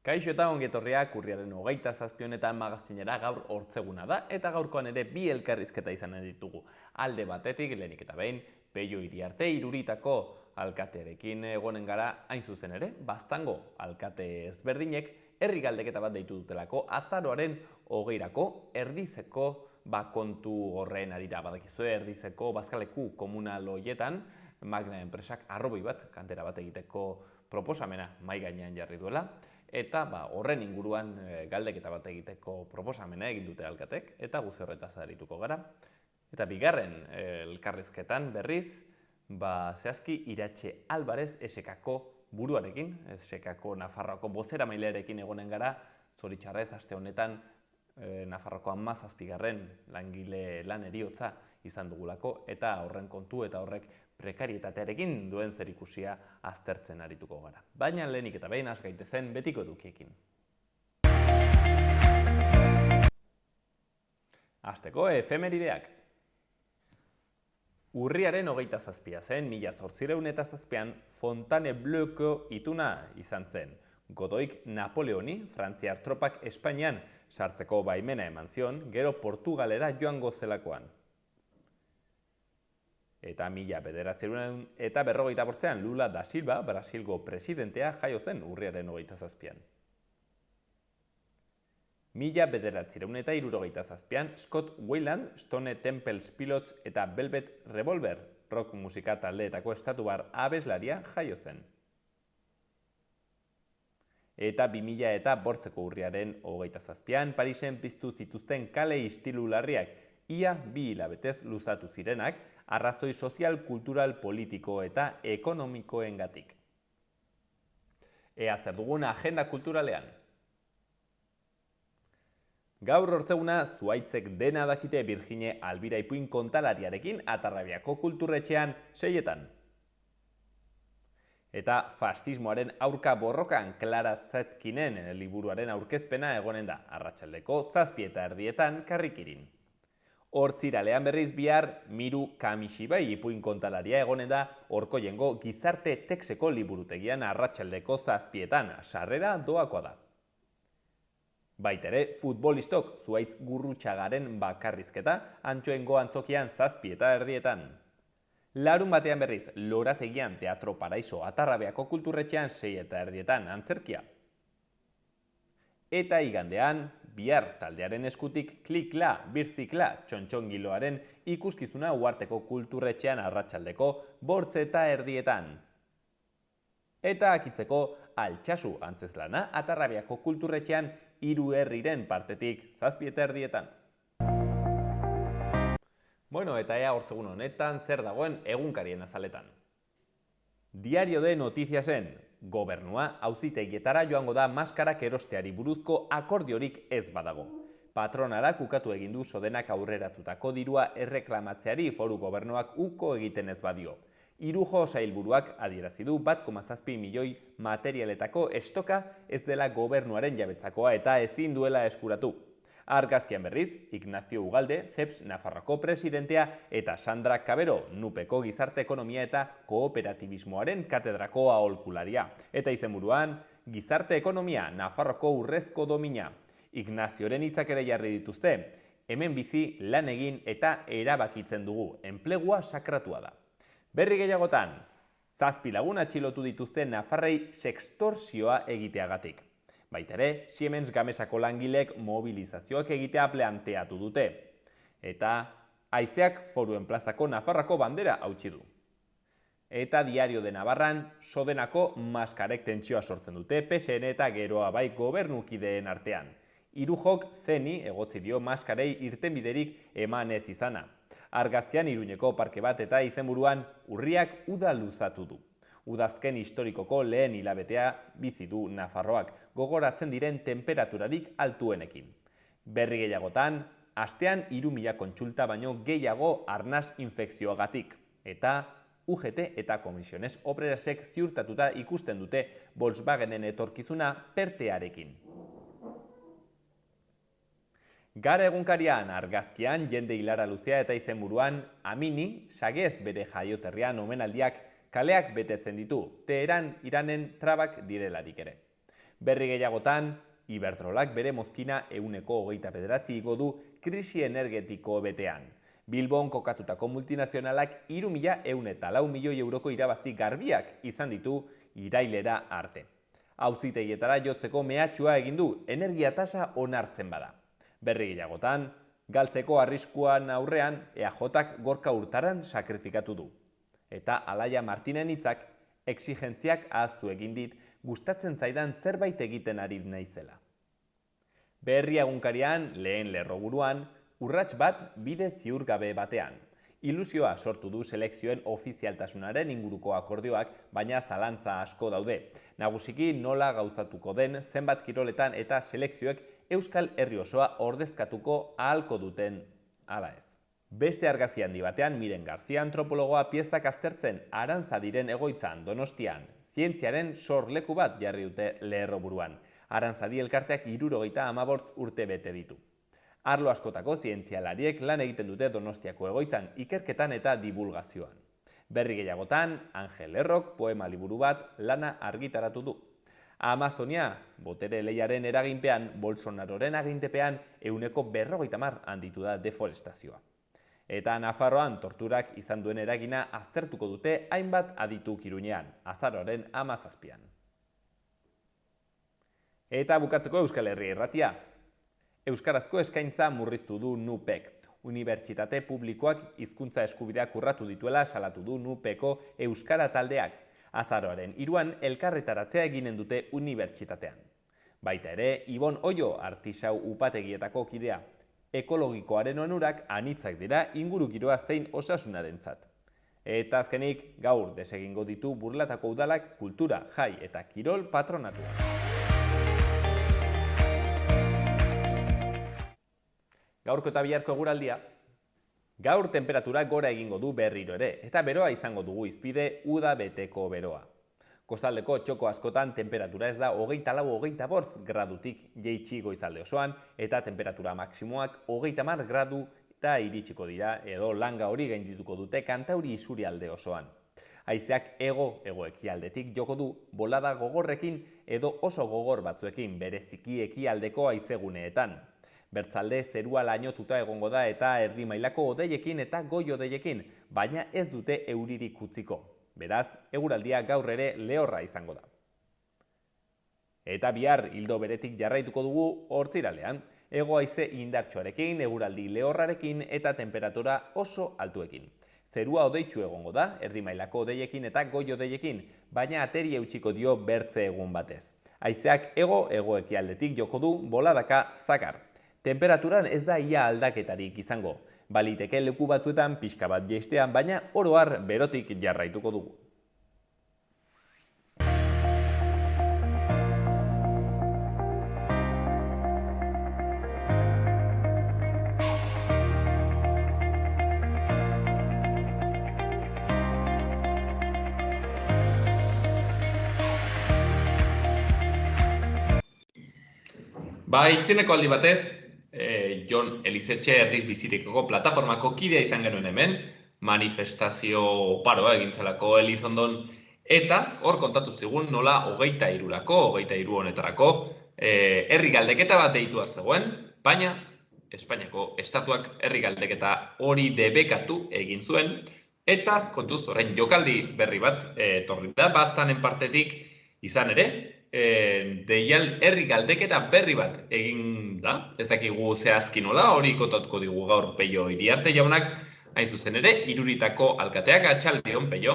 Kaixo eta ongetorriak urriaren 27 honetan magaztinera gaur hortzeguna da eta gaurkoan ere bi elkarrizketa izan ditugu. Alde batetik, lehenik eta behin, Peio Iriarte Iruritako alkatearekin egonen gara hain zuzen ere, Baztango alkate ezberdinek herri galdeketa bat deitu dutelako azaroaren 20irako Erdizeko kontu horren arira badakizue Erdizeko bazkaleku komunal hoietan Magna enpresak arroboi bat kantera bat egiteko proposamena mahai gainean jarri duela. Eta horren inguruan galdeketa bat egiteko proposamena egin dute alkatek, eta guzi horretaz arituko gara. Eta bigarren elkarrizketan berriz, zehazki Iratxe Alvarez SKko buruarekin, SKko Nafarroako bozeramailearekin egonen gara, zoritxarrez aste honetan Nafarroako 17. Langile lan heriotza izan dugulako, eta horren kontu eta horrek prekarietatearekin duen zerikusia aztertzen arituko gara. Baina lehenik eta behin has gaitezen betiko edukiekin. Hasteko efemerideak. Urriaren 27 zen, 1807an Fontainebleauko ituna izan zen. Godoik Napoleoni, frantziar tropak Espainian sartzeko baimena eman zion, gero Portugalera joango zelakoan. Eta 1958an Lula da Silva, Brasilgo presidentea, jaio zen urriaren 27an. 1967an Scott Weiland, Stone Temple Pilots eta Velvet Revolver rock musika taldeetako estatubar abeslaria jaio zen. Eta 2008ko urriaren 27an Parisen piztu zituzten kale istilu larriak, ia 2 hilabetez luzatu zirenak, arrazoi sozial, kultural, politiko eta ekonomikoengatik. Ea zer dugun agenda kulturalean. Gaur hortzeguna zuaitzek dena dakite Virgine Albira Ipuin kontalariarekin Atarrabiako kulturretxean 6etan. Eta fascismoaren aurka borrokan Clara Zetkinen liburuaren aurkezpena egonen da, arratsaldeko 7:30 Karrikirin. Hortziralean berriz bihar Miru Kamishibai Ipuin kontalaria egonen da Orkoiengo Gizarte Texeko liburutegian arratsaldeko 7:00, sarrera doakoa da. Baitere, futbolistok Zuaitz Gurrutxagaren bakarrizketa Antxoengo antzokian 7:30. Larun batean berriz, Lorategian Teatro Paraiso Atarrabeako kulturretxean 6:30 antzerkia. Eta igandean, bihar taldearen eskutik Klikla, Birzikla, Txontxongiloaren ikuskizuna Uharteko kulturretxean arratsaldeko 8:30. Eta akitzeko Altsasu antzezlana Atarrabiako kulturretxean 3 herriren partetik 7:30. Bueno, eta ea hortzegun honetan zer dagoen egunkarien azaletan. Diario de Notiziasen, gobernua auzitegietara joango da maskarak erosteari buruzko akordiorik ez badago. Patronarak ukatu egin du Sodenak aurreratutako dirua erreklamatzeari foru gobernuak uko egiten ez badio. Irujo sailburuak adierazi du 1,7 milioi materialetako estoka ez dela gobernuaren jabetzakoa eta ezin duela eskuratu. Argazkian berriz, Ignacio Ugalde, CEPS Nafarroko presidentea eta Sandra Cabero, Nupeko gizarte ekonomia eta kooperatibismoaren katedrako aholkularia. Eta izenburuan, gizarte ekonomia Nafarroko urrezko domina. Ignazioren hitzak ere jarri dituzte, hemen bizi lan egin eta erabakitzen dugu, enplegua sakratua da. Berri gehiagotan, 7 lagun atxilotu dituzte Nafarrei sextorsioa egiteagatik. Baitere, Siemens Gamesako langilek mobilizazioak egitea planteatu dute. Eta haizeak Foruen plazako Nafarrako bandera hautsi du. Eta Diario de Navarran, Sodenako maskarek tentsioa sortzen dute PSN eta geroa bai gobernukideen artean. Irujok zeni egotzi dio maskarei irtenbiderik eman ez izana. Argazkian Iruñeko parke bat eta izenburuan urriak uda luzatu du. Udazken historikoko lehen hilabetea bizi du Nafarroak, gogoratzen diren temperaturarik altuenekin. Berri gehiagotan, astean 3.000 kontsulta baino gehiago arnas infekzioagatik. Eta UGT eta Komisiones Obrerasek ziurtatuta ikusten dute Volkswagenen etorkizuna pertearekin. Gara egunkarian argazkian jende hilara luzea eta izenburuan Amini, sagez bere jaioterrian omenaldiak kaleak betetzen ditu, Teheran Iranen trabak direlarik ere. Berri gehiagotan, Iberdrolak bere mozkina 29% igo du krisi energetiko betean. Bilbon kokatutako multinazionalak 3.104 milioi euroko irabazi garbiak izan ditu irailera arte. Auzitegietara jotzeko mehatxua egin du energia tasa onartzen bada. Berri gehiagotan, galtzeko arriskuan aurrean EAJak Gorka Hurtaran sakrifikatu du. Eta Alaia Martinen hitzak exigentziak ahaztu egin dit gustatzen zaidan zerbait egiten ari naizela. Berri egunkarian lehen lerroburuan, urrats bat bide ziurgabe batean. Ilusioa sortu du selekzioen ofizialtasunaren inguruko akordioak, baina zalantza asko daude. Nagusiki nola gauzatuko den zenbat kiroletan eta selekzioek Euskal Herri osoa ordezkatuko ahalko duten ala ez. Beste argazki handi batean Miren Garzia antropologoa piezak aztertzen Arantzadiren egoitzan Donostian, zientziaren sorleku bat jarri dute lerroburuan. Arantzadi elkarteak 75 urte bete ditu. Arlo askotako zientzialariek lan egiten dute Donostiako egoitzan, ikerketan eta divulgazioan. Berri gehiagotan, Angel Errok poema liburu bat lana argitaratu du. Amazonia, botere lehiaren eraginpean, Bolsonaroren agintepean 50% handitu da deforestazioa. Eta Nafarroan torturak izan duen eragina aztertuko dute hainbat aditu Iruñean, azaroaren 17an. Eta bukatzeko Euskal Herria Irratia. Euskarazko eskaintza murriztu du NUPEK. Unibertsitate publikoak hizkuntza eskubideak urratu dituela salatu du NUPEko Euskara taldeak. Azaroaren 3an elkarretaratzea eginen dute unibertsitatean. Baita ere, Ibon Oio artisau upategietako kidea. Ekologikoaren onurak anitzak dira ingurugiroa zein osasunarentzat. Eta azkenik, gaur desegingo ditu Burlatako udalak kultura, jai eta kirol patronatua. Gaurko eta biharko eguraldia. Gaur temperatura gora egingo du berriro ere, eta beroa izango dugu izpide uda beteko beroa. Kostaldeko txoko askotan temperatura ez da 24-25 gradutik jeitsi goizalde osoan, eta temperatura maksimoak 30 gradu eta iritsiko dira edo langa hori gaindituko dute Kantauri isurialde osoan. Haizeak hego-ekialdetik joko du bolada gogorrekin edo oso gogor batzuekin bereziki ekialdeko haizeguneetan. Bertzalde zerua lainotuta egongo da eta erdi mailako hodeiekin eta goi hodeiekin, baina ez dute euririk utziko. Beraz, eguraldia gaur ere lehorra izango da. Eta bihar ildo beretik jarraituko dugu hortziralean. Hego haize indartsuarekin, eguraldi lehorrarekin eta temperatura oso altuekin. Zerua hodeitsu egongo da, erdi mailako hodeiekin eta goi hodeiekin, baina ateri eutsiko dio bertze egun batez. Haizeak hego-ekialdetik joko du boladaka zakar. Temperaturan ez da ia aldaketarik izango. Baliteke leku batzuetan pixka bat jaistean, baina oro har berotik jarraituko dugu. Itzeneko aldi batez, Jon Elizetxe Herriz Bizitekoko plataformako kidea izan genuen hemen, manifestazio paroa egintzelako Elizondon, eta hor kontatu zigun nola 23 honetarako herri galdeketa bat deitua zegoen, baina Espainiako estatuak herri galdeketa hori debekatu egin zuen, eta kontuz orain jokaldi berri bat etorri da Baztanen partetik izan ere, herri galdeketa berri bat egin da, ez dakigu zehazki nola, hori kontatuko digu gaur Peio Iriarte jaunak, hain zuzen ere, Iruritako alkateak. Arratsaldeon, Peio.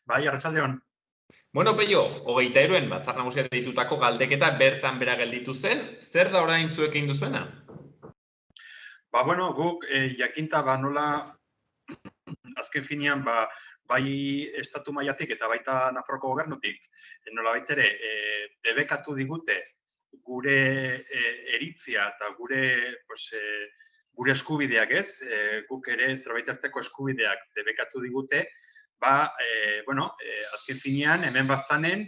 Bai, arratsaldeon. Bueno, Peio, 23en Batzar Nagusiak deitutako galdeketa bertan bera gelditu zen, zer da orain zuek egin duzuena? Guk jakinta nola azken finean bai estatu mailatik eta baita Nafarroko gobernutik, nolabait ere debekatu digute gure eritzia eta gure eskubideak, ez? Guk ere zerbait arteko eskubideak debekatu digute, azken finean hemen Baztanen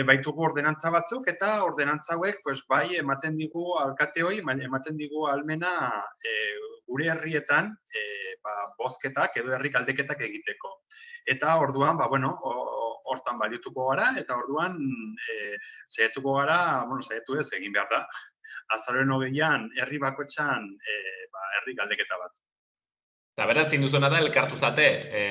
baitugu ordenantza batzuk eta ordenantza hauek bai ematen digu alkateoi, ematen digu ahalmena gure herrietan bozketak edo herri galdeketak egiteko. Eta orduan, hortan balituko gara, eta orduan saiatuko gara, saiatu ez egin behar da. Azaroaren 20an, herri bakoitzan, herri galdeketa bat. Eta beraz, induzuena da, elkartu zate,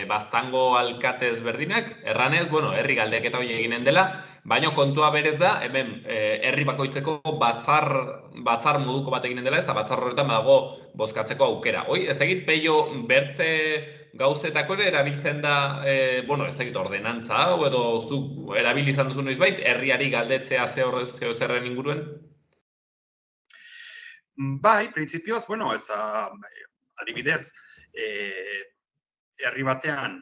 Baztango alkate ezberdinak, erranez, herri galdeketa hori eginen dela, baina kontua berez da, hemen, herri bakoitzeko batzar moduko bat eginen dela, ez da batzar horretan dago bozkatzeko aukera. Hoi, ez egit, Peio, bertze gauzetako ere erabiltzen da, ez egit, ordenantza hau, edo zuk erabili izan duzu noizbait, herriari galdetzea zeo zerren inguruen? Bai, printzipioz, adibidez, herri batean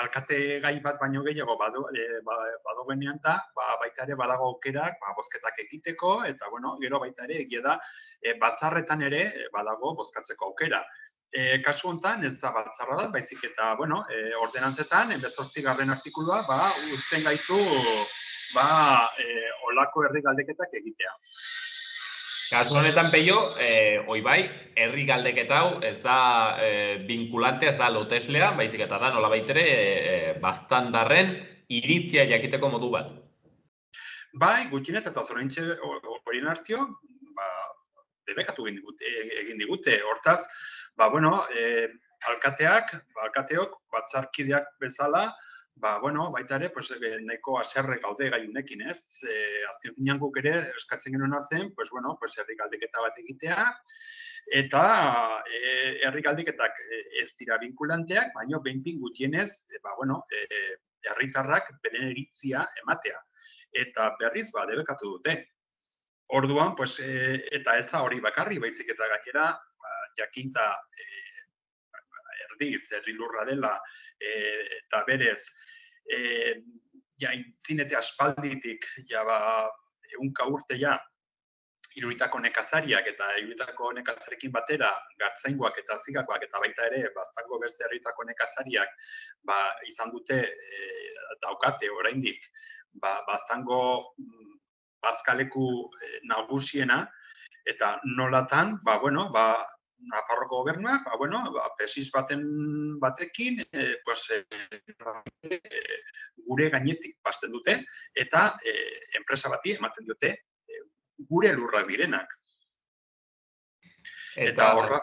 alkate gai bat baino gehiago badogenean da, baita ere badago aukerak bozketak egiteko, eta gero baita ere egia da batzarretan ere badago bozkatzeko aukera. Kasu honetan ez da batzarra da, baizik eta ordenantzetan 18. artikulua uzten gaitu olako herri galdeketak egitea. Kasu honetan, Peio, bai, herri galdeketa hau ez da vinkulante, ez da loteslea, baizik eta da nolabait ere baztandarren iritzia jakiteko modu bat. Bai, gutxienez eta zoraintxe horien artio, debekatu egin digute. Hortaz, alkateok, batzarkideak bezala, baita ere, nahiko haserre gaude gai honekin, ez? Azken finean guk ere eskatzen genuena zen, herri galdeketa bat egitea, eta herri galdeketak ez dira vinkulanteak, baina behin gutxienez, herritarrak beren iritzia ematea. Eta berriz, debekatu dute. Orduan, eta ez hori bakarri, baizik eta gainera, jakinta herri lurra dela, eta berez, zinete aspalditik, 100 urte Iruritako nekazariak eta Iruritako nekazarekin batera Gartzaingoak eta Zigakoak eta baita ere Baztango beste herritako nekazariak izan dute daukate oraindik Baztango bazkaleku nagusiena, eta nolatan, Nafarroko gobernuak, pesis batekin, gure gainetik bazten dute, eta enpresa bati ematen dute gure lurrak direnak. Eta horra...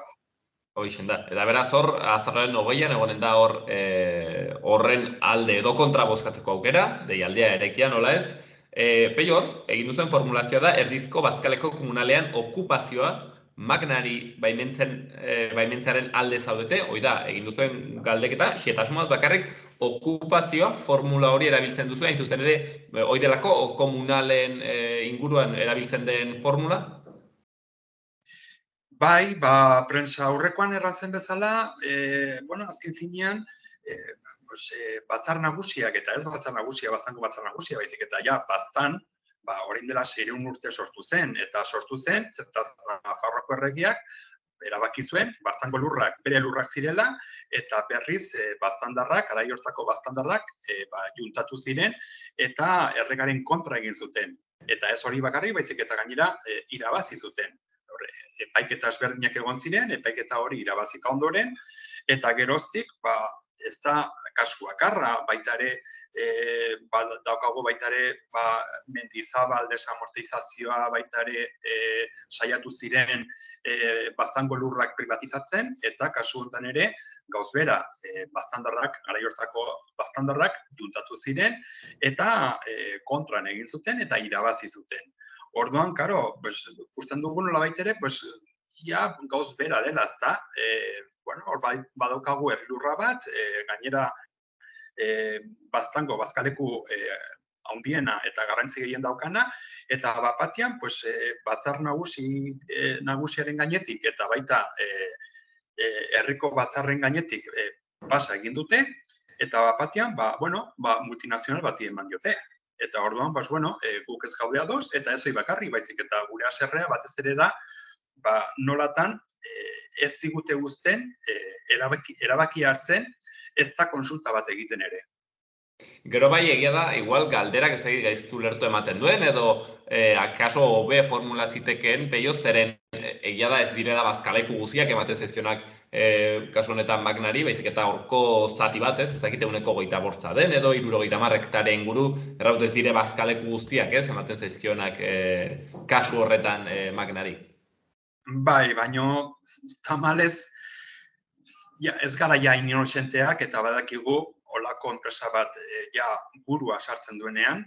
Hoixen da. Eta beraz hor, azaroaren 20an egonen da horren alde edo kontra bozkatzeko aukera, deialdea erekia nola ez. Peio hor, egin duzuen formulazioa da, erdizko bazkaleko komunalean okupazioa magnari baimentzaren alde zaudete, hoi da, egin duzuen galdeketa, xetasmoaz bakarrik okupazioa formula hori erabiltzen duzu, hain zuzen ere, hoi delako komunalen inguruan erabiltzen den formula? Bai, prensa aurrekoan errantzen bezala, azken finean, batzar nagusiak, eta ez batzar nagusia, Baztango batzar nagusia, baizik eta Baztan, orain dela 600 urte sortu zen, eta sortu zen, zertaz Nafarroako erregiak, erabaki zuen, Baztango lurrak bere lurrak zirela, eta berriz baztandarrak, garai hortako baztandarrak, juntatu ziren, eta erregaren kontra egin zuten. Eta ez hori bakarrik, baizik eta gainera irabazi zuten. Epaiketa ezberdinak egon ziren, epaiketa hori irabazita ondoren, eta geroztik, ez da kasu bakarra, baita ere, daukago baita ere, Mendizabal desamortizazioa baita ere saiatu ziren Baztango lurrak privatizatzen, eta kasu honetan ere, gauz bera, garai hortako baztandarrak juntatu ziren, eta kontran egin zuten, eta irabazi zuten. Orduan, karo, ikusten dugu nola baita ere, gauz bera dela, ezta? Hor badaukagu herrilurra bat, gainera Baztango bazkaleku handiena eta garrantzi gehien daukana, eta bat-batean batzar nagusiaren gainetik eta baita herriko batzarren gainetik pasa egin dute, eta bat-batean multinazional bati eman diote. Eta orduan, guk ez gaude ados, eta ez hori bakarri, baizik eta gure haserrea batez ere da, nolatan ez zigute guzten erabaki hartzen, ez da konsulta bat egiten ere. Gero bai egia da, igual galderak ez gaizki ulertu ematen duen, edo akaso hobe formula zitekeen, Peio, zeren egia da ez direla bazkaleku guziak ematen zaizkionak kasu honetan Magnari, baizik eta horko zati bat, ez dakite uneko 25 den, edo 70 hektare inguru, erraut ez dire bazkaleku guztiak, ez, ematen zaizkionak kasu horretan Magnari. Bai, baino tamalez, ja, ez gara ja inozenteak eta badakigu olako enpresa bat ja burua sartzen duenean,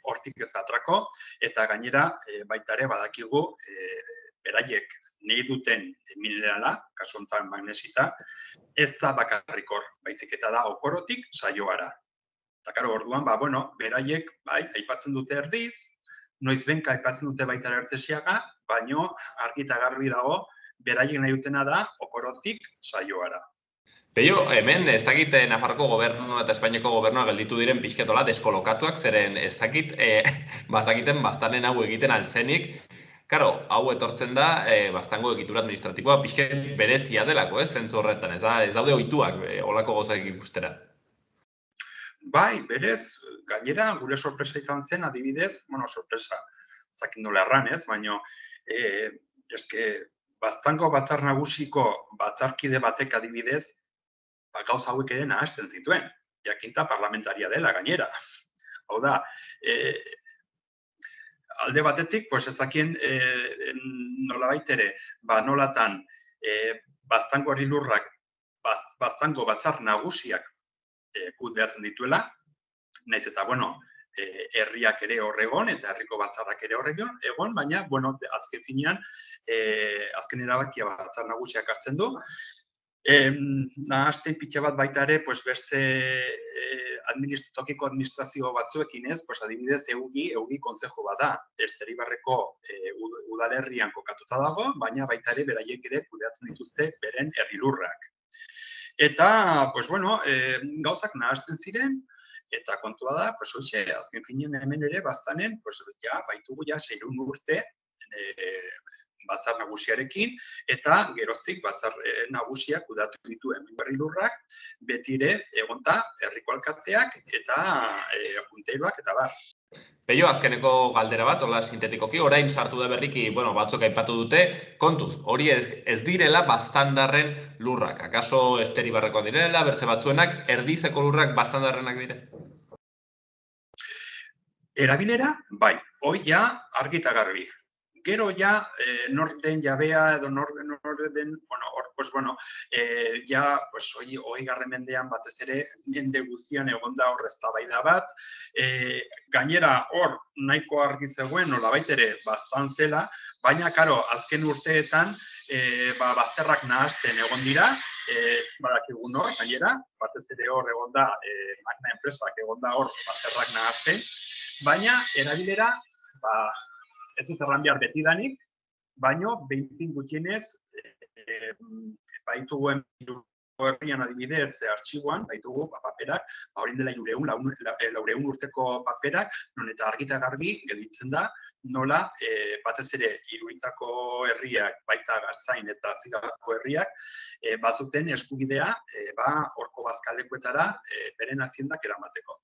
hortik ez atrako, eta gainera baita ere badakigu beraiek nahi duten minerala, kasu honetan magnesita, ez da bakarrik hor, baizik eta da okorotik saioara. Eta karo, orduan, beraiek, bai, aipatzen dute erdiz, noizbenka aipatzen dute baita ertesiaga, baino argi eta garbi dago, beraiek nahi dutena da okorotik saioara. Peio, hemen ez dakit Nafarroko gobernua eta Espainiako gobernua gelditu diren pixketola deskolokatuak, zeren ez dakit bazakiten baztanen hau egiten altzenik. Karo, hau etortzen da baztango egitura administratiboa pixket berezia delako, zentzu horretan, ez daude ohituak olako gozak ikustera. Bai, berez, gainera gure sorpresa izan zen, adibidez, sorpresa, zakin nola erran ez, baina baztango batzar nagusiko batzarkide batek adibidez, gauza hauek ere nahasten zituen, jakinta parlamentaria dela gainera. Hau da, alde batetik, ezakien nolabait ere, nolatan baztango herri lurrak, baztango batzar nagusiak kudeatzen dituela, naiz eta, herriak ere horregon eta herriko batzarrak ere horregon, baina, azken finean, azken erabakia batzar nagusiak hartzen du. Nahazten pitxa bat baita ere, beste tokiko administrazio batzuekin ez, adibidez, eugi kontzejo bat da. Esteribarreko udalerrian kokatuta dago, baina baita ere beraiek ere kudeatzen dituzte beren herri lurrak. Eta, gauzak nahazten ziren, eta kontua da, azken finean hemen ere baztanen, baitugu 600 urte batzar nagusiarekin, eta geroztik batzar nagusiak kudatu ditu hemen herri lurrak, beti ere egonta herriko alkateak eta junteiroak eta bar. Peio, azkeneko galdera bat, hola sintetikoki, orain sartu da berriki, batzuk aipatu dute, kontuz, hori ez direla baztandarren lurrak. Akaso Esteribarrekoak direla, bertze batzuenak, erdizeko lurrak baztandarrenak dire? Erabilera, bai, hoi ja argi eta garbi. Gero ja, nor den jabea edo nor den, hogei mendean batez ere, mende guztian egonda hor eztabaida bat. Gainera hor nahiko argi zegoen, nolabait ere baztan zela, baina, karo, azken urteetan, bazterrak nahazten egon dira, badakigu nor, gainera, batez ere hor egonda, Magna enpresak egonda hor bazterrak nahazten, baina erabilera, ez dut erran behar betidanik, baino, behintzin gutxienez, baitugu herrian adibidez artxiboan, baitugu paperak, horien dela 400 urteko paperak, non eta argita garbi gelditzen da, nola, batez ere, Iruitako herriak, baita Gartzain eta Zigako herriak, bazuten eskubidea, horko bazkalekuetara, beren haziendak eramateko.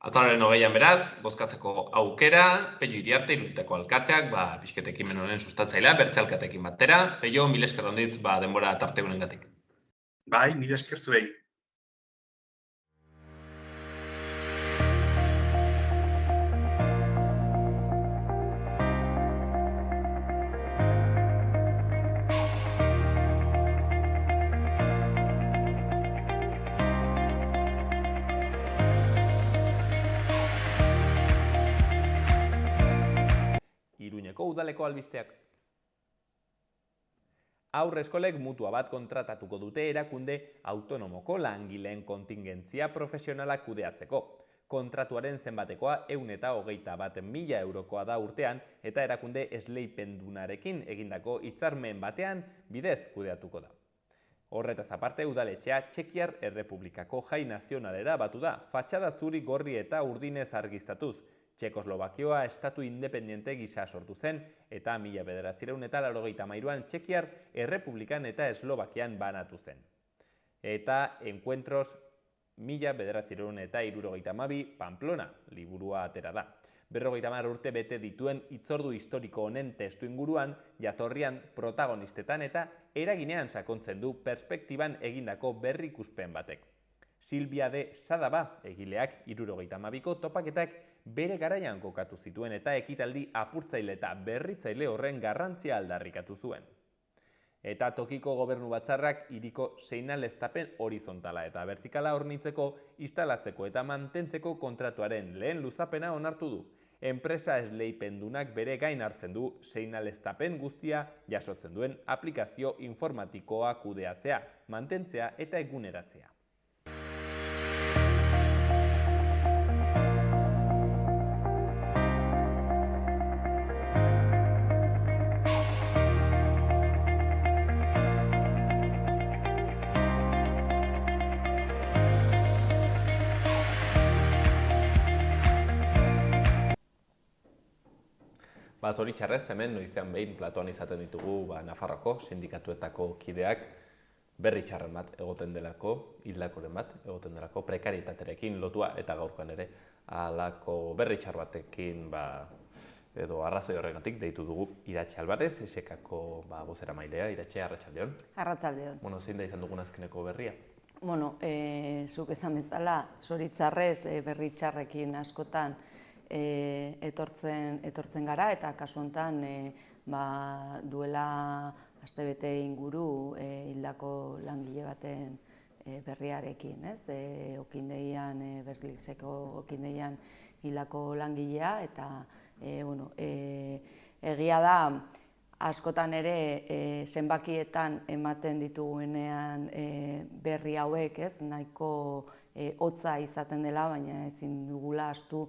Azaroaren 20an beraz, bozkatzeko aukera, Peio Iriarte, Iruiteko alkateak, pixket ekimen honen sustatzailea, bertze alkateekin batera. Peio, mil esker onditz, denbora tarte honengatik. Bai, mil esker zuei. Iruñeko udaleko albisteak. Haurreskolek mutua bat kontratatuko dute erakunde autonomoko langileen kontingentzia profesionalak kudeatzeko. Kontratuaren zenbatekoa 121.000 eurokoa da urtean eta erakunde esleipendunarekin egindako hitzarmen batean bidez kudeatuko da. Horretaz aparte, udaletxea Txekiar Errepublikako jai nazionalera batu da, fatxada zuri gorri eta urdinez argiztatuz. Txekoslovakioa estatu independiente gisa sortu zen eta 1983an Txekiar Errepublikan eta Eslovakian banatu zen. Eta Encuentros 1972 Pamplona liburua atera da. 50 urte bete dituen hitzordu historiko honen testu inguruan, jatorrian, protagonistetan eta eraginean sakontzen du perspektiban egindako berrikuspen batek. Silvia de Sadaba, egileak 72ko topaketak bere garaian kokatu zituen eta ekitaldi apurtzaile eta berritzaile horren garrantzia aldarrikatu zuen. Eta tokiko gobernu batzarrak hiriko seinaleztapen horizontala eta vertikala hornitzeko, instalatzeko eta mantentzeko kontratuaren lehen luzapena onartu du. Enpresa esleipendunak bere gain hartzen du seinaleztapen guztia jasotzen duen aplikazio informatikoa kudeatzea, mantentzea eta eguneratzea. Zoritxarrez, hemen noizean behin platoan izaten ditugu Nafarroako sindikatuetako kideak berri txarren bat egoten delako, hildakoren bat egoten delako, prekarietaterekin lotua eta gaurkoan ere halako berri txar batekin edo arrazoi horregatik deitu dugu Iratxe Alvarez, esekako bozeramailea. Iratxe, arratsaldeon. Arratsaldeon. Zein da izan dugun azkeneko berria? Zuk esan bezala, zoritxarrez berri txarrekin askotan etortzen gara, eta kasu honetan duela astebete inguru hildako langile baten berriarekin, okindeian, Berlixeko okindeian hildako langilea, eta egia da askotan ere zenbakietan ematen ditugunean berri hauek, nahiko hotza izaten dela, baina ezin dugula ahaztu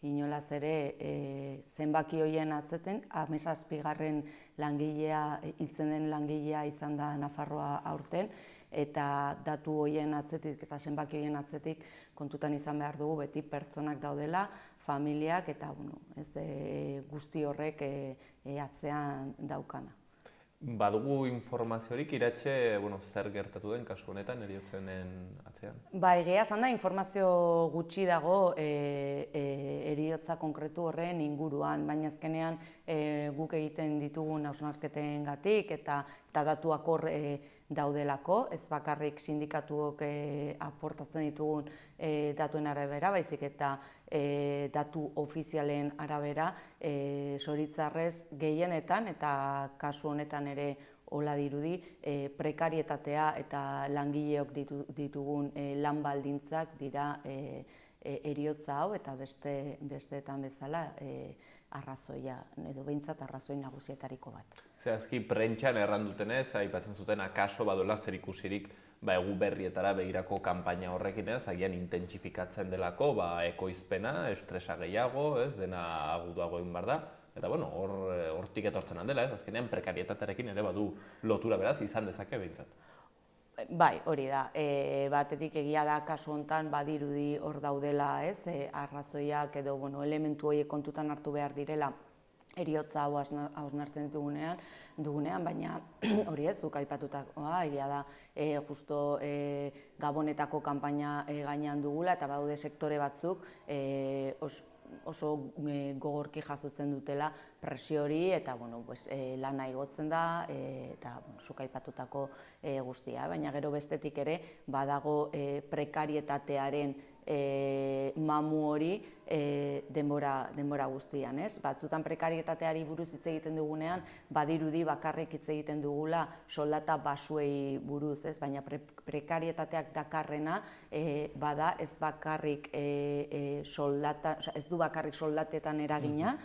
inolaz ere zenbaki horien atzetik, 17. langilea, hiltzen den langilea izan da Nafarroa aurten, eta datu horien atzetik eta zenbaki horien atzetik kontutan izan behar dugu beti pertsonak daudela, familiak eta guzti horrek atzean daukana. Badugu informaziorik, Iratxe, zer gertatu den kasu honetan heriotzenen atzean? Egia esan da, informazio gutxi dago heriotza konkretu horren inguruan, baina azkenean guk egiten ditugun hausnarketengatik eta datuak hor daudelako, ez bakarrik sindikatuok aportatzen ditugun datuen arabera, baizik eta datu ofizialen arabera, zoritxarrez gehienetan eta kasu honetan ere hola dirudi, prekarietatea eta langileok ditugun lan baldintzak dira heriotza hau eta besteetan bezala arrazoia, edo behintzat arrazoi nagusietariko bat. Zehazki, prentxan errandutenez, aipatzen zuten akaso badola zer ikusirik egu berrietara begirako kanpaina horrekin, agian intentsifikatzen delako ekoizpena, estresa gehiago, dena aguduago egin behar da, eta hortik etortzen handela, azkenean prekarietatearekin ere badu lotura beraz izan dezake behintzat. Bai, hori da, batetik egia da kasu honetan badirudi hor daudela, arrazoiak edo elementu horiek kontutan hartu behar direla heriotza hau hausnartzen dugunean, baina hori zuk aipatutakoa, egia da justo Gabonetako kanpaina gainean dugula eta badaude sektore batzuk oso gogorki jasotzen dutela presio hori eta lana igotzen da eta zuk aipatutako guztia, baina gero bestetik ere badago prekarietatearen mamu hori denbora guztian. Batzutan prekarietateari buruz hitz egiten dugunean, badirudi bakarrik hitz egiten dugula soldata baxuei buruz, baina prekarietateak dakarrena bada ez bakarrik soldata, ez du bakarrik soldatetan eragina,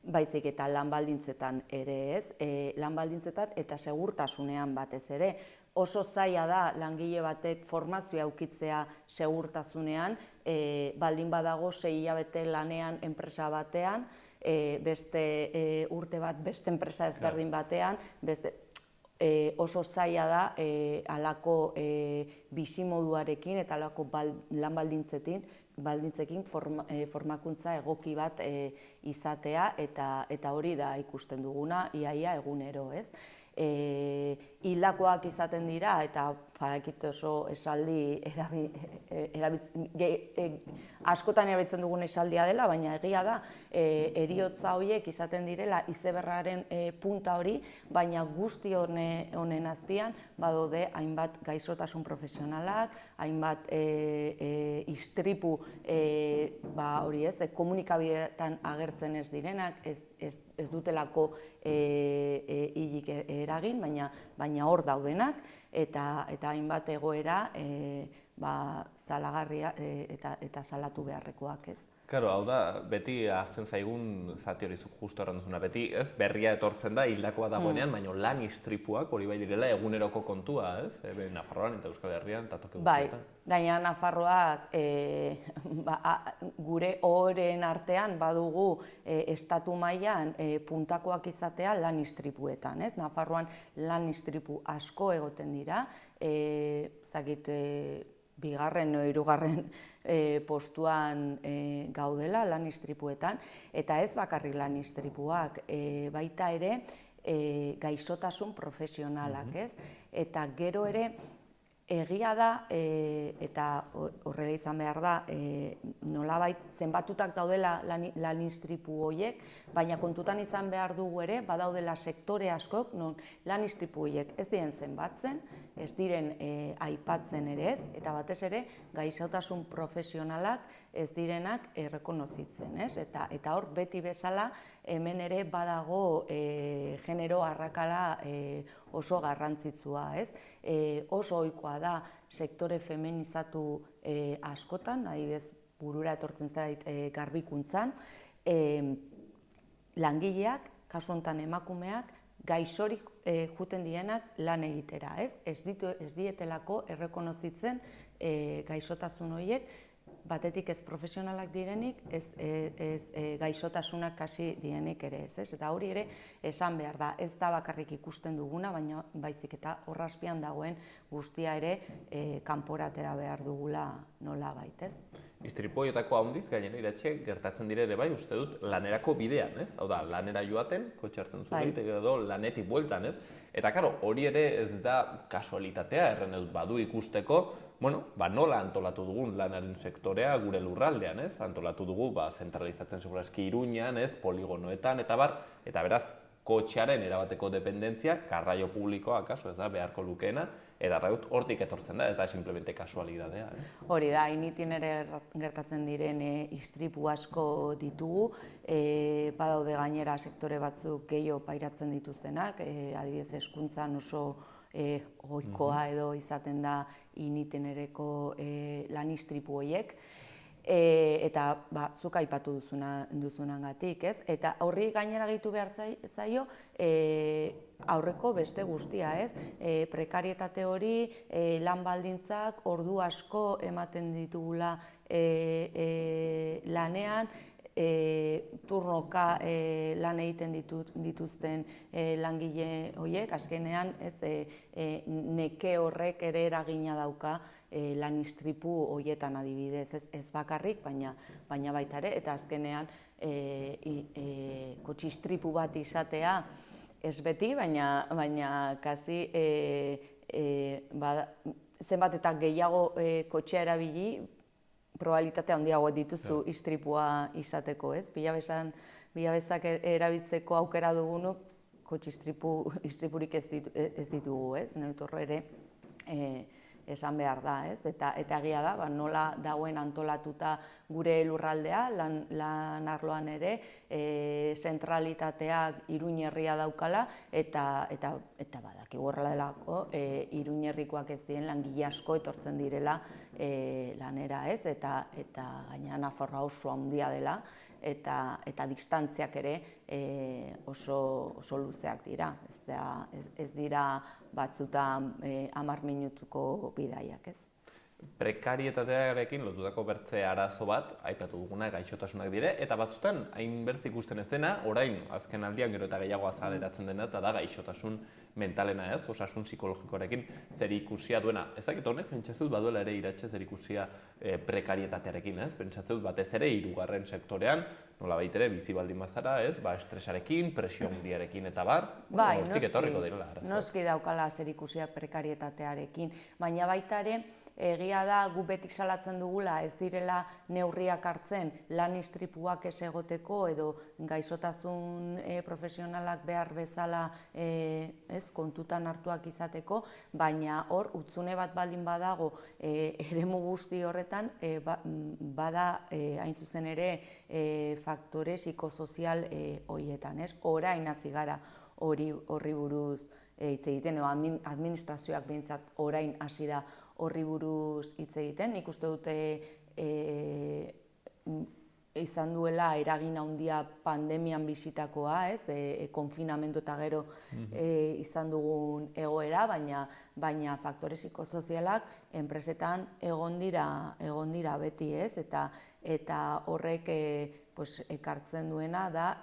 baizik eta lan baldintzetan ere lan baldintzetan eta segurtasunean batez ere. Oso zaila da langile batek formazioa aukitzea segurtasunean, baldin badago 6 hilabete lanean enpresa batean, beste urte bat beste enpresa ezberdin batean, oso zaila da halako bizimoduarekin eta halako lan baldintzekin formakuntza egoki bat izatea eta hori da ikusten duguna iaia egunero, hildakoak izaten dira, eta badakit oso esaldi askotan erabiltzen dugun esaldia dela, baina egia da, heriotza horiek izaten direla izeberraren punta hori, baina guzti honen azpian badaude hainbat gaixotasun profesionalak, hainbat istripu komunikabideetan agertzen ez direnak, ez dutelako hilik eragin, baina hor daudenak, eta hainbat egoera zalagarria eta salatu beharrekoak, ez? Claro, hau da, beti ahazten zaigun zati hori zuk justu erran duzuna, beti, ez? Berria etortzen da, hildakoa dagoenean, baina lan istripuak hori bai direla eguneroko kontua, ez? Nafarroan eta Euskal Herrian eta toki guztietan. Bai, gaina Nafarroak gure ohoreen artean badugu estatu mailan puntakoak izatea lan istripuetan, ez? Nafarroan lan istripu asko egoten dira, bigarren edo hirugarren postuan gaudela lan istripuetan, eta ez bakarrik lan istripuak, baita ere gaixotasun profesionalak, ez? Eta gero ere egia da, eta horrela izan behar da, nolabait zenbatutak daudela lan istripu horiek, baina kontutan izan behar dugu ere, badaudela sektore askok, non lan istripu horiek ez diren zenbatzen, ez diren aipatzen ere ez, eta batez ere gaixotasun profesionalak ez direnak errekonozitzen, ez? Eta hor beti bezala hemen ere badago genero arrakala oso garrantzitsua, ez? Oso ohikoa da sektore feminizatu askotan, adibidez burura etortzen zait garbikuntzan, langileak, kasu honetan emakumeak, gaixorik juten dienak lan egitera, ez? Ez dietelako errekonozitzen gaixotasun horiek, batetik ez profesionalak direnik, ez gaixotasunak kasi direnik ere ez, eta hori ere esan behar da, ez da bakarrik ikusten duguna, baina baizik eta horrazpian dagoen guztia ere kanporatera behar dugula nola baitez. Istripu horietako handiz, gainera iratxe, gertatzen dire ere bai, uste dut, lanerako bidean, ez? Hau da, lanera joaten, kotxe hartzen zuenik, edo lanetik bueltan, ez? Eta, karo, hori ere ez da kasualitatea, erren dut badu ikusteko, nola antolatu dugun lanaren sektorea gure lurraldean, ez? Antolatu dugu, zentralizatzen segurazki Iruñan, ez? Poligonoetan, eta bar, eta beraz, kotxearen erabateko dependentzia, garraio publikoa, kaso, ez da, beharko lukeena, eta hortik etortzen da, ez da simplemente kasualidadea. Hori da, hainitin ere gertatzen diren istripu asko ditugu, badaude gainera sektore batzuk gehiago pairatzen dituztenak, adibidez hezkuntzan oso ohikoa edo izaten da initinereko lan istripu horiek, eta zuk aipatu duzunagatik, ez? Eta horri gainera gehitu behar zaio aurreko beste guztia, ez? Prekarietate hori, lan baldintzak, ordu asko ematen ditugula lanean, turnoka lan egiten dituzten langile horiek, azkenean neke horrek ere eragina dauka lan istripu horietan adibidez, ez bakarrik, baina baita ere, eta azkenean kotxe istripu bat izatea ez beti, baina kasi zenbat eta gehiago kotxea erabili, probabilitatea handiagoa dituzu istripua izateko, ez? Bilabezak erabiltzeko aukera dugunok, kotxe istripurik ez ditugu, ez? Neutorro ere esan behar da, ez? Eta egia da, nola dagoen antolatuta gure lurraldea, lan arloan ere, zentralitateak Iruñerria daukala, eta badakigu horrela delako, Iruñerrikoak ez diren langile asko etortzen direla lanera, ez? Eta gainera Nafarroa oso handia dela, eta distantziak ere oso luzeak dira. Ez dira batzutan 10 minutuko bidaiak, ez? Prekarietatearekin lotutako bertze arazo bat, aipatu duguna gaixotasunak dire, eta batzutan hain bertze ikusten ez dena, orain azken aldian gero eta gehiago azaleratzen dena, eta da gaixotasun mentalena ez, osasun psikologikoarekin zer ikusia duena. Ezakit honek, pentsatzen dut baduela ere iratxe zer ikusia prekarietatearekin, ez? Pentsatzen dut batez ere hirugarren sektorean, nolabait ere bizi baldin bazara, ez? Estresarekin, presio handiarekin eta bar, hortik etorriko direla arazoak. Noski daukala zer ikusia prekarietatearekin, baina baita ere, egia da gu beti salatzen dugula ez direla neurriak hartzen lan istripuak ez egoteko edo gaixotasun profesionalak behar bezala kontutan hartuak izateko, baina hor hutsune bat baldin badago eremu guzti horretan bada hain zuzen ere faktore psikosozial horietan, orain hasi gara horri buruz hitz egiten, edo administrazioak behintzat orain hasi da horri buruz hitz egiten. Nik uste dute izan duela eragin handia pandemian bizitakoa, konfinamendu eta gero izan dugun egoera, baina faktore psikosozialak enpresetan egon dira beti, eta horrek ekartzen duena da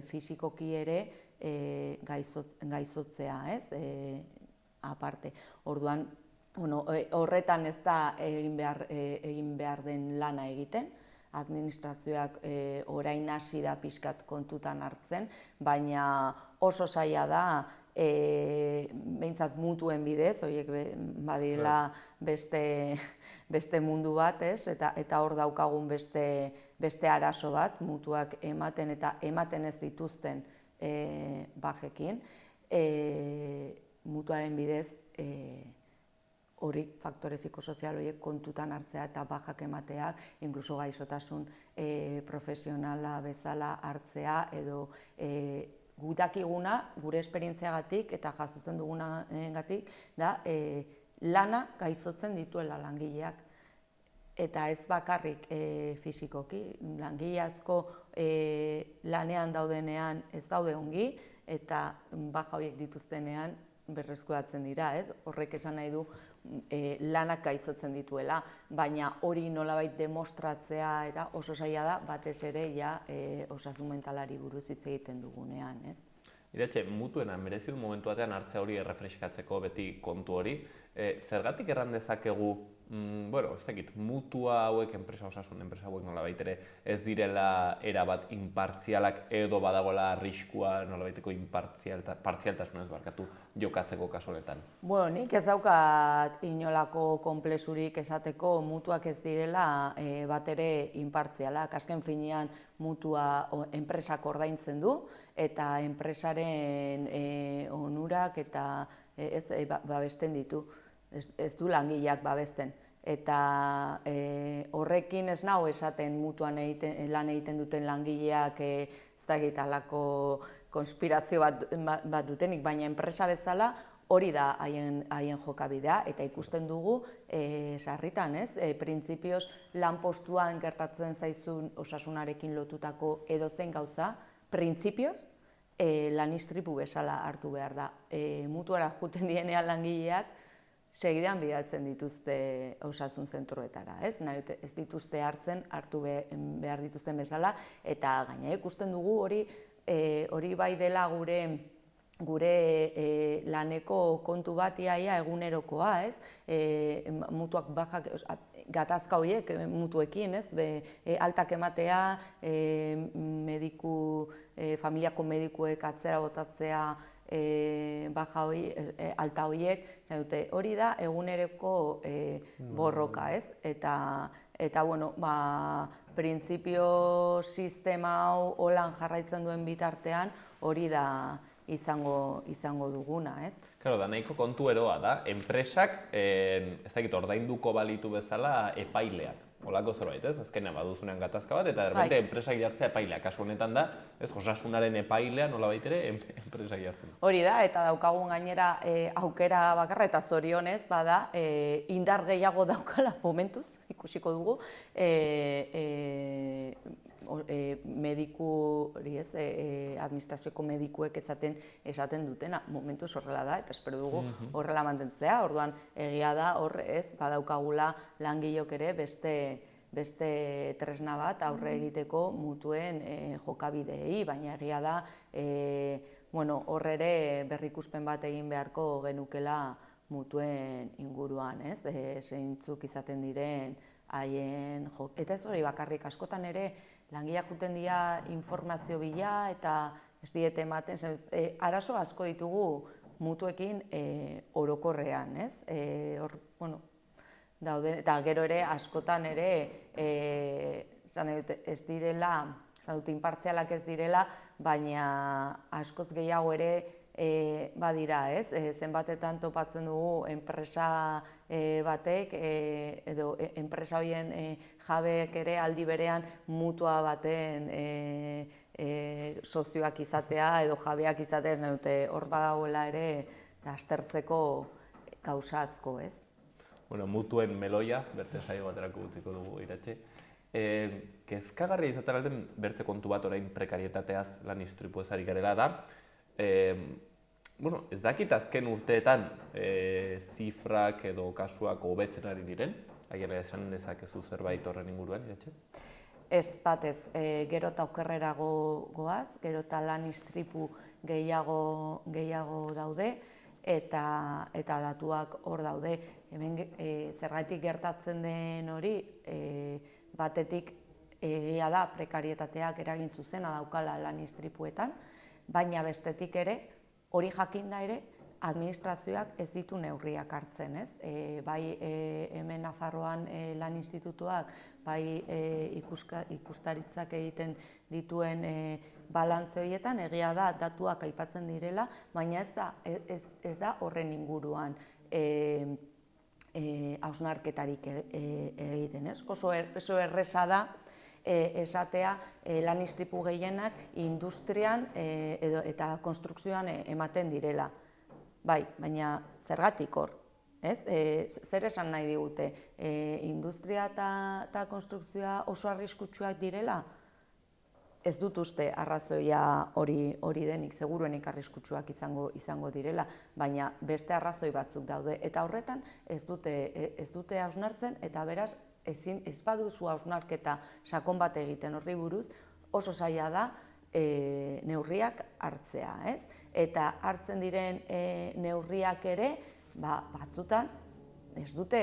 fisikoki ere gaizotzea, aparte. Orduan, horretan ez da egin behar den lana egiten, administrazioak orain hasi da pixkat kontutan hartzen, baina oso zaila da behintzat mutuen bidez, horiek badirela beste mundu bat, eta hor daukagun beste arazo bat, mutuak ematen eta ematen ez dituzten bajekin, mutuaren bidez hori faktore psikosozial horiek kontutan hartzea eta bajak ematea, inkluso gaixotasun profesionala bezala hartzea, edo gutakiguna, gure esperientziagatik eta jasotzen dugunagatik, da lana gaixotzen dituela langileak. Eta ez bakarrik fisikoki, langile asko lanean daudenean ez daude ongi, eta baja horiek dituztenean berreskuratzen dira, horrek esan nahi du lanak gaixotzen dituela, baina hori nolabait demostratzea eta oso zaila da, batez ere osasun mentalari buruz hitz egiten dugunean, Iratxe, mutuena merezi du momentu batean hartzea hori errefreskatzeko beti kontu hori, zergatik erran dezakegu, ez dakit, mutua hauek, osasun enpresa hauek nolabait ere ez direla erabat inpartzialak edo badagoela arriskua nolabaiteko partzialtasunez jokatzeko kasu honetan? Nik ez daukat inolako konplexurik esateko mutuak ez direla bat ere inpartzialak. Azken finean mutua enpresak ordaintzen du eta enpresaren onurak eta babesten ditu. Ez du langileak babesten. Eta horrekin ez nago esaten mutuan lan egiten duten langileak ez dakit halako konspirazio bat dutenik, baina enpresa bezala hori da haien jokabidea, eta ikusten dugu sarritan, printzipioz lanpostuan gertatzen zaizun osasunarekin lotutako edozein gauza, printzipioz lan istripu bezala hartu behar da. Mutuara joaten dienean langileak segidan bidaltzen dituzte osasun zentroetara, ez dituzte hartu behar dituzten bezala, eta gaina ikusten dugu hori bai dela gure laneko kontu bat iaia egunerokoa, mutuak bajak, gatazka horiek mutuekin, altak ematea, familiako medikuek atzera botatzea baja hori, alta horiek, hori da eguneroko borroka, eta printzipio sistema hau holan jarraitzen duen bitartean hori da izango duguna, Claro, da nahiko kontu eroa da, enpresak, ez dakit, ordainduko balitu bezala epaileak. Olako zerbait, azkenean baduzunean gatazka bat, eta derbente enpresak jartzea epaileak. Kasu honetan da, osasunaren epailea nolabait ere enpresak jartzen. Hori da, eta daukagun gainera aukera bakarra, eta zorionez, bada, indar gehiago daukala momentuz, ikusiko dugu, mediku, administrazioko medikuek esaten dutena, momentuz horrela da, eta espero dugu horrela mantentzea, orduan egia da hor badaukagula langilok ere beste tresna bat aurre egiteko mutuen jokabideei, baina egia da hor ere berrikuspen bat egin beharko genukela mutuen inguruan, zeintzuk izaten diren haien jok. Eta ez hori bakarrik, askotan ere langileak juten dira informazio bila eta ez diete ematen, arazo asko ditugu mutuekin orokorrean, daude, eta gero ere askotan ere ez direla, inpartzialak ez direla, baina askoz gehiago ere badira, zenbatetan topatzen dugu enpresa batek edo enpresa horien jabeek ere aldi berean mutua baten sozioak izatea edo jabeak izatea, ez nahi dute hor badagoela ere aztertzeko gauza asko, ez? Mutuen meloia, berte saio baterako utziko dugu Iratxe. Kezkagarria izaten alden bertze kontu bat orain prekarietateaz lan istripuez ari garela da. Ez dakit azken urteetan zifrak edo kasuak hobetzen ari diren, agian esan dezakezu zerbait horren inguruan, Iratxe? Ez batez, gero eta okerrerago goaz, gero eta lan istripu gehiago daude, eta datuak hor daude. Hemen zergatik gertatzen den hori, batetik egia da prekarietateak eragin zuzena daukala lan istripuetan, baina bestetik ere, hori jakinda ere, administrazioak ez ditu neurriak hartzen, ez? Bai hemen Nafarroan lan institutuak, bai ikustaritzak egiten dituen balantze horietan, egia da datuak aipatzen direla, baina ez da horren inguruan hausnarketarik egiten, ez? Oso erreza da esatea lan istripu gehienak industrian eta konstrukzioan ematen direla. Bai, baina zergatik hor, ez? Zer esan nahi digute? Industria eta konstrukzioa oso arriskutsuak direla? Ez dut uste arrazoia hori denik, seguruenik arriskutsuak izango direla, baina beste arrazoi batzuk daude. Eta horretan ez dute hausnartzen, eta beraz ez baduzu hausnarketa sakon bat egiten horri buruz, oso zaila da neurriak hartzea, ez? Eta hartzen diren neurriak ere, batzutan ez dute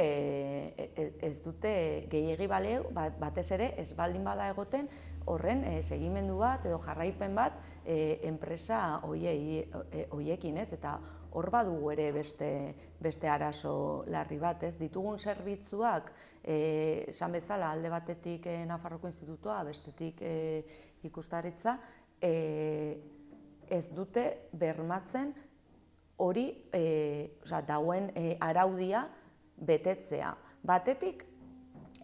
gehiegi balio, batez ere ez baldin bada egoten horren segimendu bat edo jarraipen bat enpresa horiekin, ez? Eta hor badugu ere beste arazo larri bat, ez? Ditugun zerbitzuak, esan bezala alde batetik Nafarroko Institutua, bestetik ikustaritza, ez dute bermatzen hori dauen araudia betetzea. Batetik,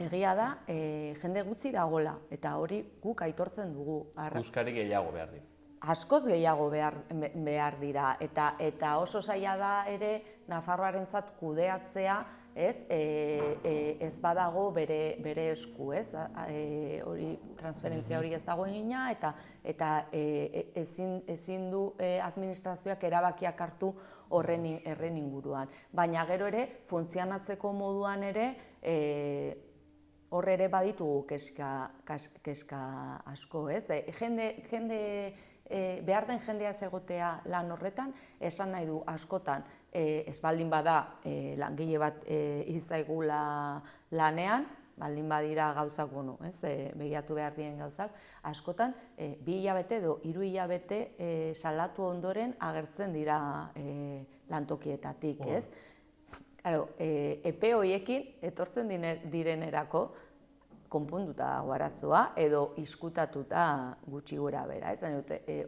egia da, jende gutxi dagoela, eta hori guk aitortzen dugu. Ikuskari gehiago behar dira. Askoz gehiago behar dira, eta oso zaila da ere Nafarroarentzat kudeatzea, ez badago bere esku, ez? Transferentzia hori ez dago egina, eta ezin du administrazioak erabakiak hartu horren inguruan. Baina gero ere, funtzionatzeko moduan ere, hor ere baditugu kezka asko, ez? Behar den jendea ez egotea lan horretan, esan nahi du askotan, ez baldin bada langile bat izaigula lanean, baldin badira gauzak, begiratu behar diren gauzak, askotan 2 hilabete edo 3 hilabete salatu ondoren agertzen dira lantokietatik, ez? Epe horiekin etortzen direnerako konponduta dago arazoa edo izkutatuta gutxi gora bera, ez?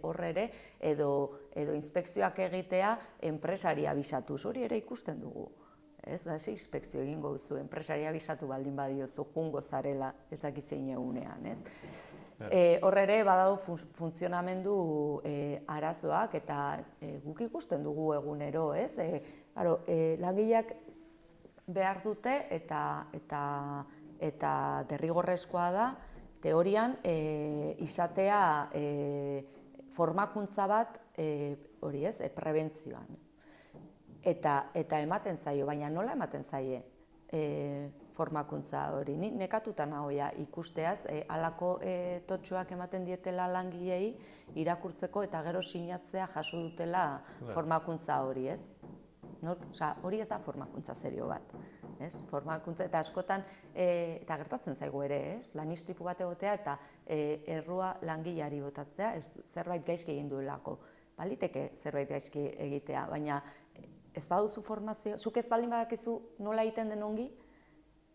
Horre ere, edo inspekzioak egitea enpresari abisatuz, hori ere ikusten dugu. Ez inspekzio egingo duzu, enpresari abisatu baldin badiozu, jungo zarela ez dakizein egunean, ez? Horre ere, badago funtzionamendu arazoak eta guk ikusten dugu egunero, ez? Langileak behar dute eta derrigorrezkoa da teorian izatea formakuntza bat hori ez, prebentzioan. Eta ematen zaio, baina nola ematen zaie formakuntza hori? Ni nekatuta nagoia ikusteaz, halako totxoak ematen dietela langilei irakurtzeko eta gero sinatzea jaso dutela formakuntza hori, ez? Hori ez da formakuntza serio bat, ez? Formakuntza eta askotan, eta gertatzen zaigu ere, ez? Lan istripu bat egotea eta errua langileari botatzea, zerbait gaizki egin duelako. Baliteke zerbait gaizki egitea, baina ez baduzu formazio, zuk ez baldin badakizu nola egiten den ongi,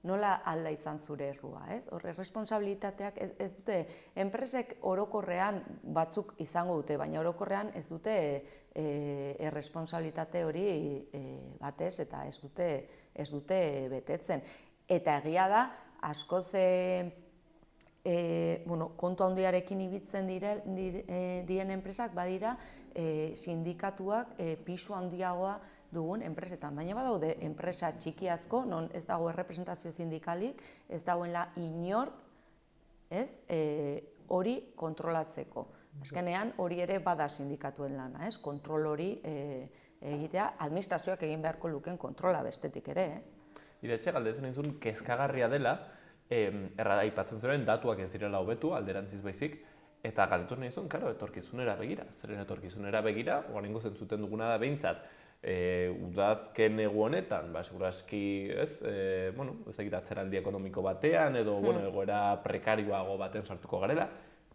nola alda izan zure errua, ez? Horre, responsabilitateak ez dute, enpresek orokorrean batzuk izango dute, baina orokorrean ez dute erresponsabilitate hori batez eta ez dute betetzen. Eta egia da, askoz kontu handiarekin ibitzen diren enpresak badira sindikatuak pisu handiagoa dugun enpresetan. Baina badaude enpresa txiki asko, non ez dago errepresentazio sindikalik, ez dagoela inor, hori kontrolatzeko. Azkenean hori ere bada sindikatuen lana, kontrol hori egitea, administrazioak egin beharko luken kontrola bestetik ere. Iretxe, galdetzen nizun, kezkagarria dela, aipatzen zeren datuak ez direla hobetu, alderantziz baizik, eta galdetu nizun, karo, etorkizunera begira. Zeren etorkizunera begira, oraingo zentzuten duguna da behintzat, udazken negu honetan, seguraski, atzeraldi ekonomiko batean, edo egoera prekarioago baten sartuko garela,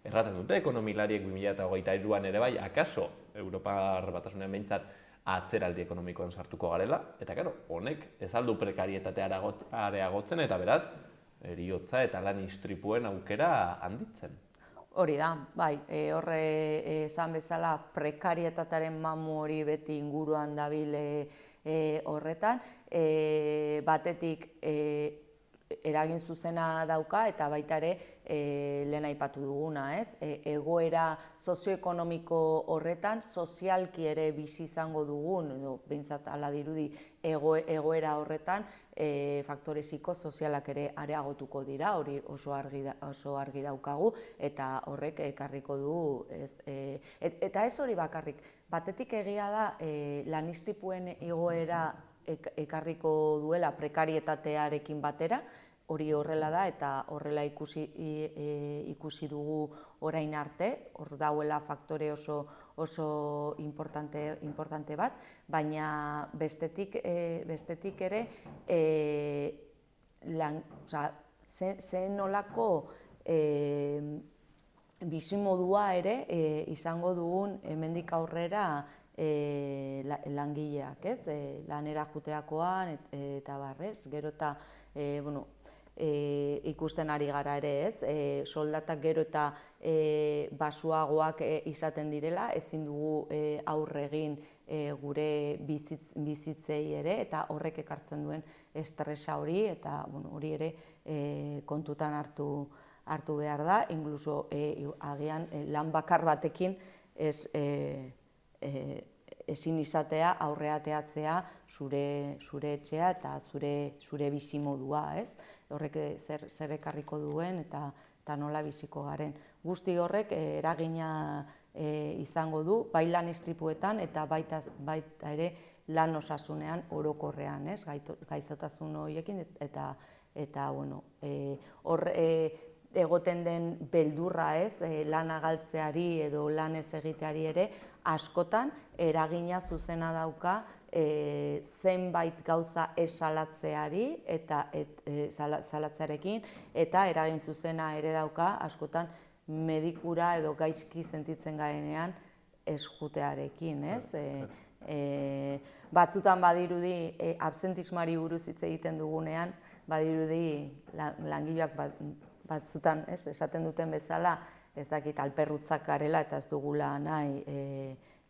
erraten dute, ekonomilariek 2023an ere bai, akaso, Europar Batasunean behintzat atzeraldi ekonomikoan sartuko garela, eta honek ez aldu prekarietatea areagotzen, eta beraz, heriotza eta lan istripuen aukera handitzen. Hori da, bai, horre esan bezala prekarietatearen mamu hori beti inguruan dabil horretan, batetik eragin zuzena dauka eta baita ere lehen aipatu duguna, ez? Egoera sozioekonomiko horretan, sozialki ere bizi izango dugun, edo behintzat hala dirudi egoera horretan, faktore psikosozialak ere areagotuko dira, hori oso argi daukagu, eta horrek ekarriko du, eta ez hori bakarrik, batetik egia da lan istripuen igoera ekarriko duela prekarietatearekin batera, hori horrela da eta horrela ikusi dugu orain arte, hor dauela faktore oso importante bat, baina bestetik ere zen nolako bizimodua ere izango dugun hemendik aurrera langileak, ez? Lanera joaterakoan eta barrez, gero eta ikusten ari gara ere, ez? Soldatak gero eta basuagoak izaten direla, ezin dugu aurre egin gure bizitzei ere, eta horrek ekartzen duen estresa hori, eta hori ere kontutan hartu behar da, inkluso agian lan bakar batekin ezin izatea aurreateatzea zure etxea eta zure bizimodua, ez? Horrek zer ekarriko duen eta nola biziko garen. Guzti horrek eragina izango du, bai lan istripuetan eta baita ere lan osasunean orokorrean, ez? Gaixotasun horiekin eta hor egoten den beldurra, ez? Lana galtzeari edo lan ez egiteari ere askotan eragina zuzena dauka zenbait gauza esalatzeari eta salatzearekin eta eragin zuzena ere dauka askotan medikura edo gaizki sentitzen garenean ez jutearekin, ez? Batzutan badirudi absentismoari buruz hitz egiten dugunean, badirudi langileak batzutan esaten duten bezala, ez dakit alperrutzak garela eta ez dugula nahi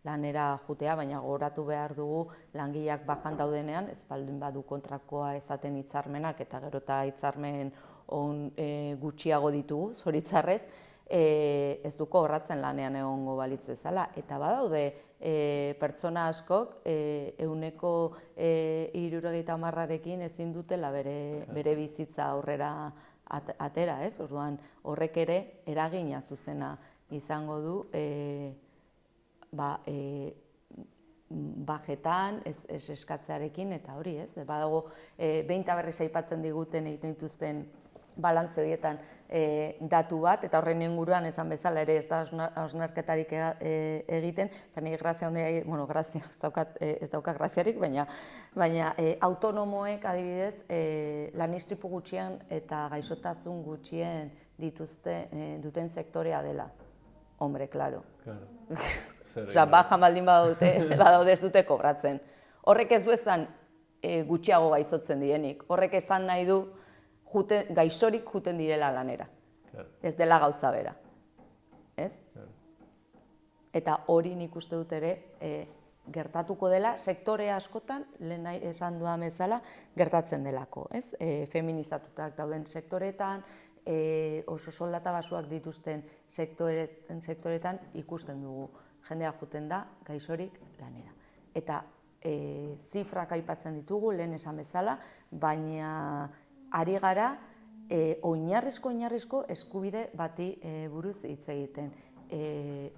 lanera jutea, baina gogoratu behar dugu langileak bajan daudenean, ez baldin badu kontrakoa esaten hitzarmenak eta gero eta hitzarmen gutxiago ditugu, zoritzarrez, ez duko horratzen lanean egongo balitz bezala. Eta badaude pertsona askok 170.000 ezin dutela bere bizitza aurrera atera, ez? Orduan horrek ere eragina zuzena izango du bajetan, ez eskatzearekin, eta hori, ez? Badago, behin eta berriz aipatzen diguten egiten dituzten balantze horietan datu bat, eta horren inguruan esan bezala ere ez da hausnarketarik egiten, eta nire grazia handia, bueno, grazia, ez dauka graziarik, baina autonomoek adibidez lan istripu gutxien eta gaixotasun gutxien duten sektorea dela. Hombre, claro. Osea, bajan baldin badaude ez dute kobratzen. Horrek ez du esan gutxiago gaixotzen direnik. Horrek esan nahi du gaixorik juten direla lanera. Ez dela gauza bera. Ez? Eta hori nik uste dut ere gertatuko dela sektore askotan, lehen esan dudan bezala, gertatzen delako. Feminizatutak dauden sektoretan, oso soldata basuak dituzten sektoretan ikusten dugu. Jendea juten da gaixorik lanera. Eta zifrak aipatzen ditugu, lehen esan bezala, baina ari gara oinarrizko eskubide bati buruz hitz egiten.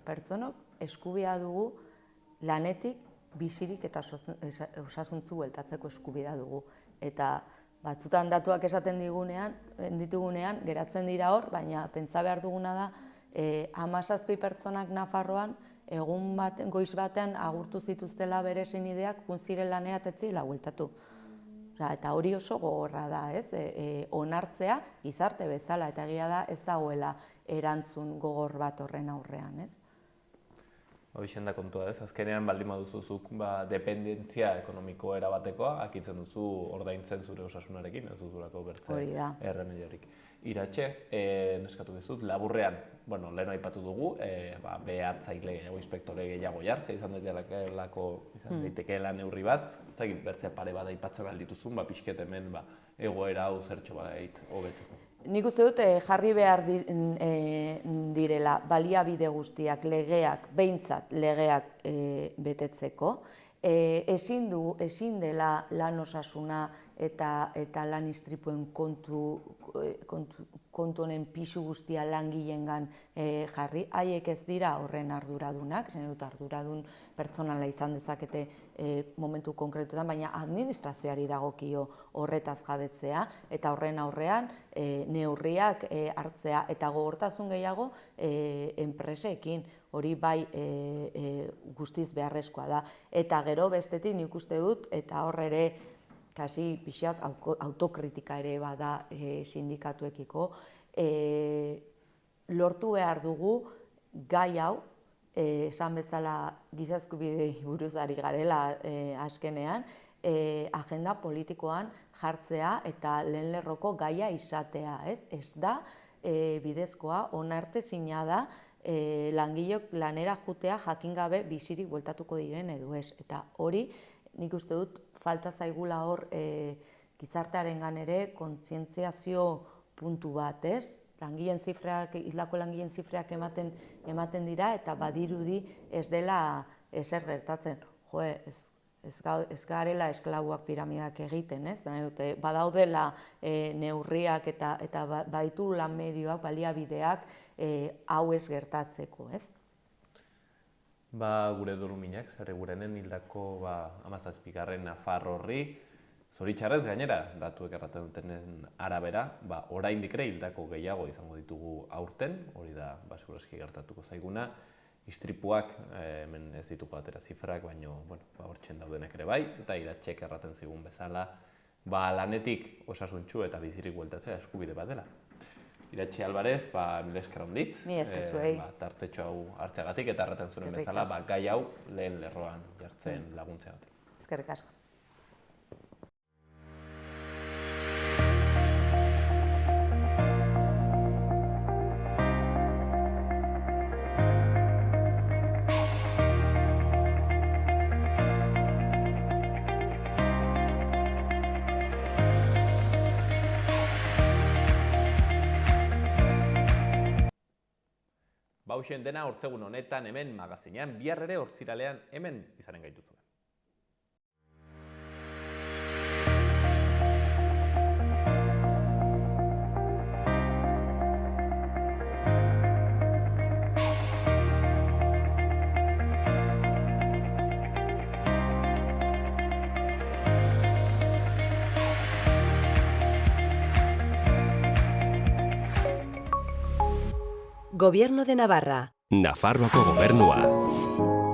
Pertsonok eskubidea dugu lanetik bizirik eta osasuntsu bueltatzeko eskubidea dugu. Eta batzutan datuak esaten ditugunean geratzen dira hor, baina pentsa behar duguna da 17 pertsonak Nafarroan egun goiz batean agurtu zituztela bere senideak ziren lanera eta ez zirela bueltatu. Eta hori oso gogorra da, onartzea gizarte bezala, eta egia da ez dagoela erantzun gogor bat horren aurrean, ez? Hoixen da kontua, ez? Azkenean baldin baduzuzuk dependentzia ekonomiko erabatekoa, akitzen duzu ordaintzen zure osasunarekin, ez duzulako bertze erremediorik. Iratxe, neskatu dizut, laburrean, lehen aipatu dugu, behatzaile edo inspektore gehiago jartzea izan daitekeela neurri bat, bertze pare bat aipatzen aldituzun, pixket hemen egoera hau zertxo badait hobetzeko. Nik uste dut jarri behar direla baliabide guztiak, legeak, behintzat legeak betetzeko. Ezin dela lan osasuna eta lan istripuen kontu honen pisu guztia langileengan jarri. Haiek ez dira horren arduradunak, zen dut arduradun pertsonala izan dezakete momentu konkretuetan, baina administrazioari dagokio horretaz jabetzea eta horren aurrean neurriak hartzea eta gogortasun gehiago enpresekin. Hori bai guztiz beharrezkoa da. Eta gero bestetik nik uste dut, eta hor ere kasi pixat autokritika ere bada sindikatuekiko, lortu behar dugu gai hau, esan bezala giza eskubidei buruz ari garela azkenean, agenda politikoan jartzea eta lehen lerroko gaia izatea. Ez da bidezkoa, onartezina da, langileok lanera jutea jakin gabe bizirik bueltatuko diren edo ez. Eta hori nik uste dut falta zaigula hor gizartearengan ere kontzientziazio puntu bat, ez? Hildako langileen zifreak ematen dira eta badirudi ez dela ezer gertatzen. Ez garela esklabuak piramidak egiten, ez? Badaudela neurriak eta baditu lan medioak, baliabideak hau ez gertatzeko, ez? Gure doluminak, zerre gurenen hildako 17. Nafarro horri, zoritxarrez gainera, datuek erraten dutenen arabera, oraindik ere hildako gehiago izango ditugu aurten, hori da segurazki gertatuko zaiguna, istripuak, hemen ez dituko atera zifrak, baina hortxen daudenek ere bai, eta Iratxek erraten zigun bezala, lanetik osasuntsu eta bizirik bueltatzea eskubide bat dela. Iratxe Alvarez, mila esker handit, tartetxo hau hartzeagatik eta erraten zuen bezala, gai hau lehen lerroan jartzen laguntzeagatik. Eskerrik asko. Hauxen dena hortzegun honetan hemen magazinean, bihar ere hortziralean hemen izanen gaituzue. Gobierno de Navarra. Nafarroako gobernua.